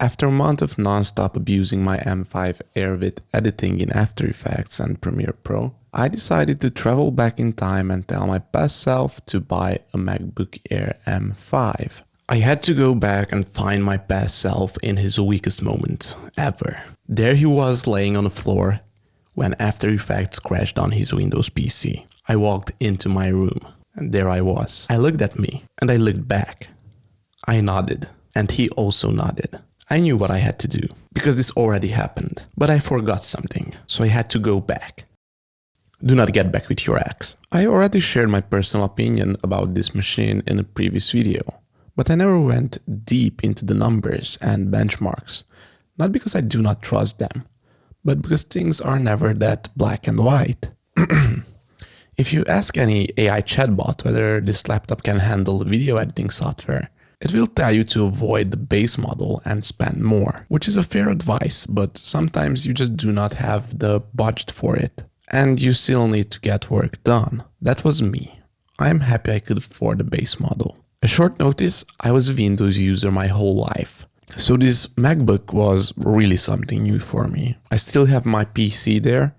After a month of non-stop abusing my M5 Air with editing in After Effects and Premiere Pro, I decided to travel back in time and tell my best self to buy a MacBook Air M5. I had to go back and find my best self in his weakest moment ever. There he was laying on the floor when After Effects crashed on his Windows PC. I walked into my room and there I was. I looked at me and I looked back. I nodded and he also nodded. I knew what I had to do because this already happened, but I forgot something, so I had to go back. Do not get back with your ex. I already shared my personal opinion about this machine in a previous video, but I never went deep into the numbers and benchmarks, not because I do not trust them, but because things are never that black and white. If you ask any AI chatbot whether this laptop can handle video editing software, it will tell you to avoid the base model and spend more, which is a fair advice, but sometimes you just do not have the budget for it. And you still need to get work done. That was me. I am happy I could afford the base model. A short notice, I was a Windows user my whole life. So this MacBook was really something new for me. I still have my PC there,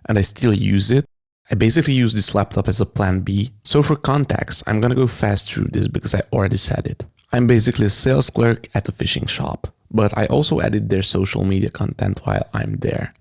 and I still use it. I basically use this laptop as a plan B. So for context, I'm gonna go fast through this because I already said it. I'm basically a sales clerk at a fishing shop, but I also edit their social media content while I'm there.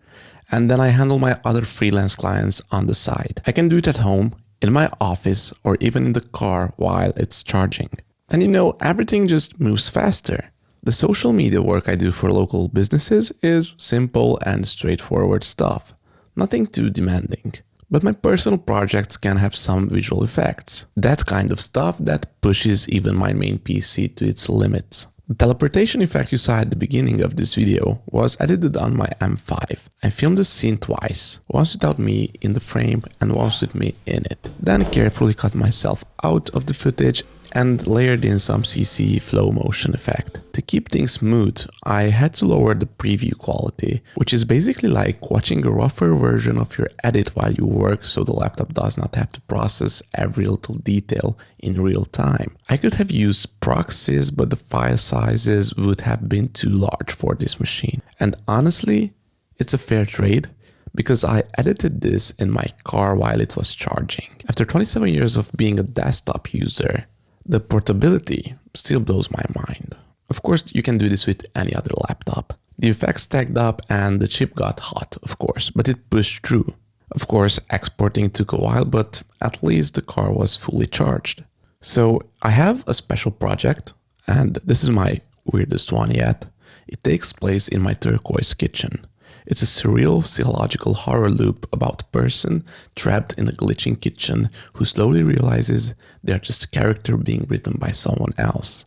And then I handle my other freelance clients on the side. I can do it at home, in my office, or even in the car while it's charging. And you know, everything just moves faster. The social media work I do for local businesses is simple and straightforward stuff. Nothing too demanding. But my personal projects can have some visual effects. That kind of stuff that pushes even my main PC to its limits. The teleportation effect you saw at the beginning of this video was edited on my M5. I filmed the scene twice, once without me in the frame and once with me in it. Then carefully cut myself out of the footage and layered in some CC flow motion effect. To keep things smooth, I had to lower the preview quality, which is basically like watching a rougher version of your edit while you work so the laptop does not have to process every little detail in real time. I could have used Proxies, but the file sizes would have been too large for this machine. And honestly, it's a fair trade, because I edited this in my car while it was charging. After 27 years of being a desktop user, the portability still blows my mind. Of course, you can do this with any other laptop. The effects tagged up and the chip got hot, of course, but it pushed through. Of course, exporting took a while, but at least the car was fully charged. So I have a special project, and this is my weirdest one yet. It takes place in my turquoise kitchen. It's a surreal psychological horror loop about a person trapped in a glitching kitchen who slowly realizes they're just a character being written by someone else.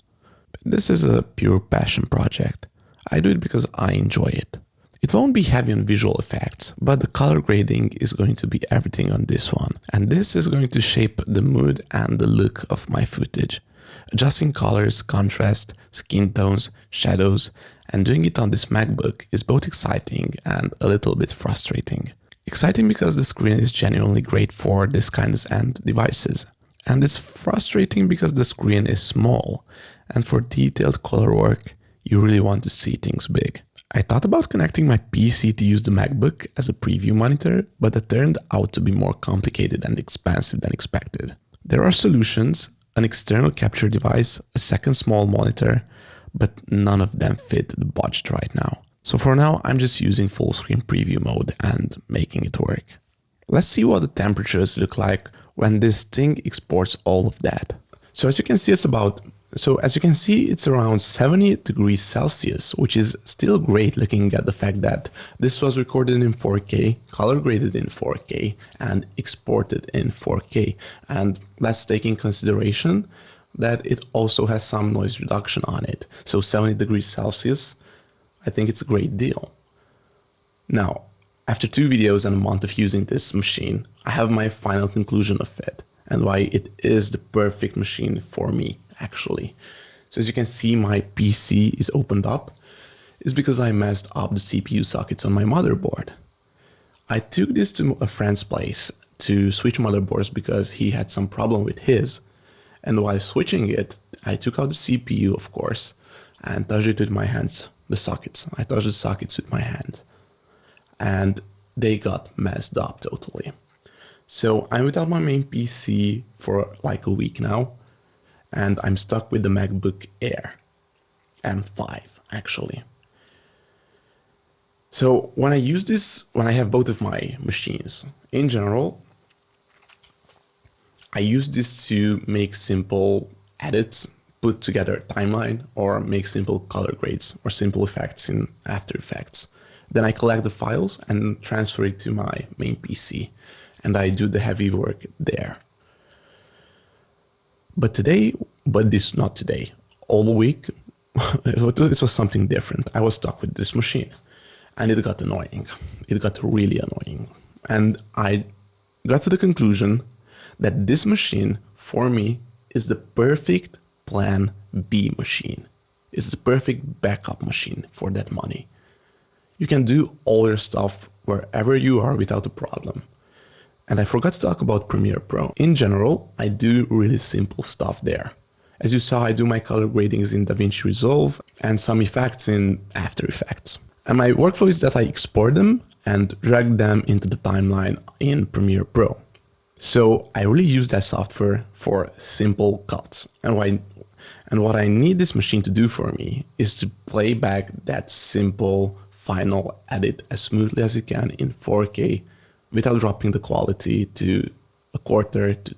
This is a pure passion project. I do it because I enjoy it. It won't be heavy on visual effects, but the color grading is going to be everything on this one. And this is going to shape the mood and the look of my footage. Adjusting colors, contrast, skin tones, shadows, and doing it on this MacBook is both exciting and a little bit frustrating. Exciting because the screen is genuinely great for this kind of end devices. And it's frustrating because the screen is small, and for detailed color work, you really want to see things big. I thought about connecting my PC to use the MacBook as a preview monitor, but it turned out to be more complicated and expensive than expected. There are solutions, an external capture device, a second small monitor, but none of them fit the budget right now. So for now, I'm just using full screen preview mode and making it work. Let's see what the temperatures look like when this thing exports all of that. So as you can see, it's around 70 degrees Celsius, which is still great looking at the fact that this was recorded in 4K, color graded in 4K, and exported in 4K. And let's take in consideration that it also has some noise reduction on it. So 70 degrees Celsius, I think it's a great deal. Now, after 2 videos and a month of using this machine, I have my final conclusion of it and why it is the perfect machine for me, actually. So as you can see, my PC is opened up. It's because I messed up the CPU sockets on my motherboard. I took this to a friend's place to switch motherboards because he had some problem with his. And while switching it, I took out the CPU, of course, and touched it with my hands the sockets. I touched the sockets with my hand and they got messed up totally. So I'm without my main PC for like a week now, and I'm stuck with the MacBook Air, M5 actually. So when I use this, when I have both of my machines, in general, I use this to make simple edits, put together a timeline, or make simple color grades or simple effects in After Effects. Then I collect the files and transfer it to my main PC, and I do the heavy work there. But not today, all week, it was something different. I was stuck with this machine, and it got annoying. It got really annoying. And I got to the conclusion that this machine, for me, is the perfect Plan B machine. It's the perfect backup machine for that money. You can do all your stuff wherever you are without a problem. And I forgot to talk about Premiere Pro. In general, I do really simple stuff there. As you saw, I do my color gradings in DaVinci Resolve and some effects in After Effects. And my workflow is that I export them and drag them into the timeline in Premiere Pro. So I really use that software for simple cuts. And what I need this machine to do for me is to play back that simple final edit as smoothly as it can in 4K without dropping the quality to a quarter, to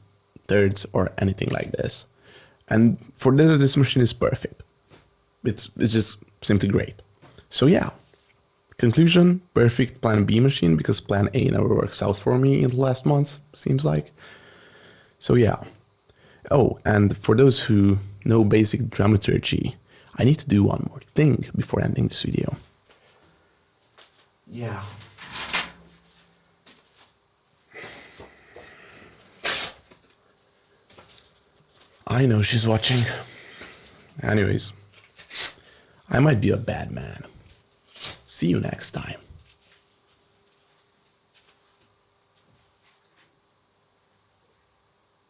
thirds, or anything like this. And for this machine is perfect. It's just simply great. So yeah, conclusion, perfect Plan B machine because Plan A never works out for me in the last months, seems like. So yeah. Oh, and for those who know basic dramaturgy, I need to do one more thing before ending this video. Yeah. I know she's watching. Anyways, I might be a bad man. See you next time.